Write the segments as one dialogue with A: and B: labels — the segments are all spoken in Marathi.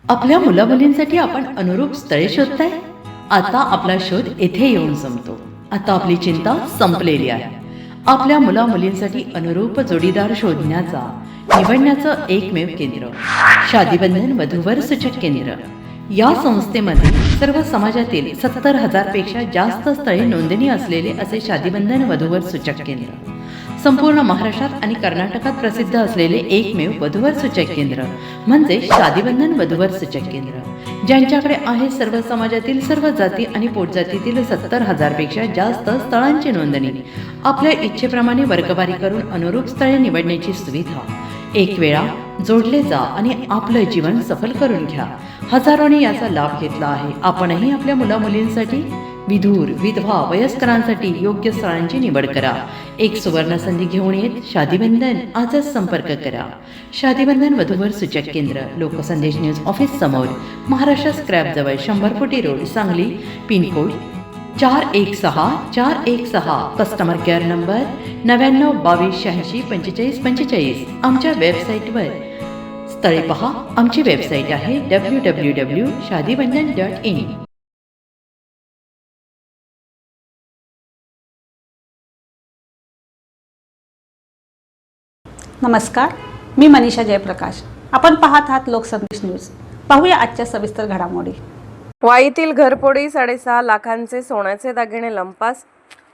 A: आपल्या मुलामुलींसाठी आपण अनुरूप स्थळे शोधताय? आता आपला शोध येथे येऊन संपतो. आता आपली चिंता संपलेली आहे. आपल्या मुलामुलींसाठी अनुरूप जोडीदार शोधण्याचा निवडण्याचं एकमेव केंद्र शादीबंधन वधूवर सूचक केंद्र. या संस्थेमध्ये सर्व समाजातील 70,000 पेक्षा जास्त स्थळे नोंदणी असलेले असे शादीबंधन वधूवर सूचक केंद्र. संपूर्ण महाराष्ट्रात आणि कर्नाटकात प्रसिद्ध असलेले एकमेव वधूवर सूचक केंद्र म्हणजे शादीबंधन वधूवर सूचक केंद्र, ज्यांच्याकडे आहे सर्व समाजातील सर्व जाती आणि पोटजातीतील 70,000 पेक्षा जास्त स्थळांची नोंदणी. आपल्या इच्छेप्रमाणे वर्गवारी करून अनुरूप स्थळे निवडण्याची सुविधा. एक वेळा जोडले जा आणि आपलं जीवन सफल करून घ्या. हजारोंनी याचा लाभ घेतला आहे. आपणही आपल्या मुलामुलींसाठी, विधूर, विधवा, वयस्करांसाठी योग्य स्थळांची निवड करा. एक सुवर्ण संधी घेऊन येत शादीबंधन. आजच संपर्क करा. शादीबंधन वधूवर सूचक केंद्र, लोकसंदेश न्यूज ऑफिस समोर, महाराष्ट्र स्क्रॅप जवळ, 100 फुटी road, Sangli. Pin code 416 customer care number 9922864545. आमच्या वेबसाईटवर स्थळे पहा. आमची वेबसाईट आहे www.shadibandhan.in.
B: नमस्कार, मी मनीषा जयप्रकाश. आपण पाहत आहात लोकसंदेश न्यूज. पाहूया आजच्या सविस्तर घडामोडी.
C: वाईतील घरफोडी, 6.5 लाखांचे सोन्याचे दागिने लंपास.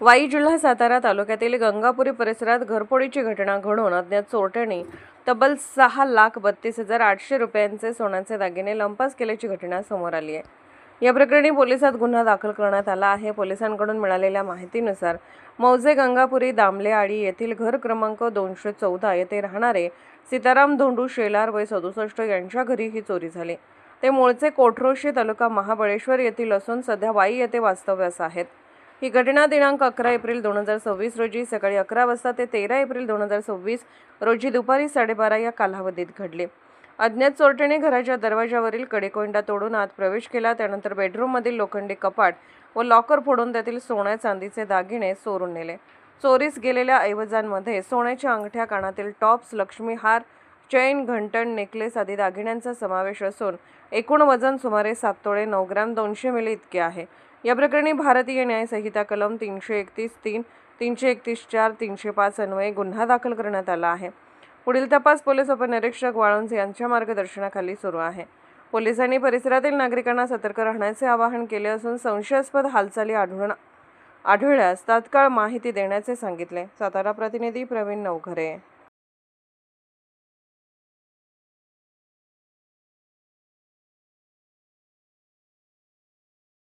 C: वाई जिल्हा सातारा तालुक्यातील गंगापुरी परिसरात घरफोडीची घटना घडून अज्ञात चोरट्यांनी तब्बल 6,32,800 रुपयांचे सोन्याचे दागिने लंपास केल्याची घटना समोर आली आहे. या प्रकरणी पोलिसात गुन्हा दाखल करण्यात आला आहे. पोलिसांकडून मिळालेल्या माहितीनुसार मौजे गंगापुरी दामले आडी येथील घर क्रमांक 214 येथे राहणारे सीताराम धोंडू शेलार वय 67 यांच्या घरी ही चोरी झाली. ते मूळचे कोठरोशी तालुका महाबळेश्वर येथील असून सध्या वाई येथे वास्तव्यास आहेत. ही घटना दिनांक 11 एप्रिल 2026 रोजी सकाळी 11 वाजता ते 13 एप्रिल 2026 रोजी दुपारी 12:30 या कालावधीत घडली. अज्ञात चोरट्याने घराच्या दरवाजावरील कडेकोंडा तोडून आत प्रवेश केला. त्यानंतर बेडरूममधील लोखंडी कपाट व लॉकर फोडून त्यातील सोन्या चांदीचे दागिने चोरून नेले. चोरीस गेलेल्या ऐवजांमध्ये सोन्याच्या अंगठ्या, कानातील टॉप्स, लक्ष्मी हार, चैन, घंटण, नेकलेस आदी दागिन्यांचा समावेश असून एकूण वजन सुमारे 7 तोळे 9 ग्रॅम 200 मिली इतके आहे. या प्रकरणी भारतीय न्याय संहिता कलम 331(3), 331(4), 305 अन्वये गुन्हा दाखल करण्यात आला आहे. पुढील तपास पोलीस उपनिरीक्षक वाळुंज यांच्या मार्गदर्शनाखाली सुरू आहे. पोलिसांनी परिसरातील नागरिकांना सतर्क राहण्याचे आवाहन केले असून संशयास्पद हालचाली आढळल्यास तात्काळ माहिती देण्याचे सांगितले. सातारा प्रतिनिधी प्रवीण नवघरे.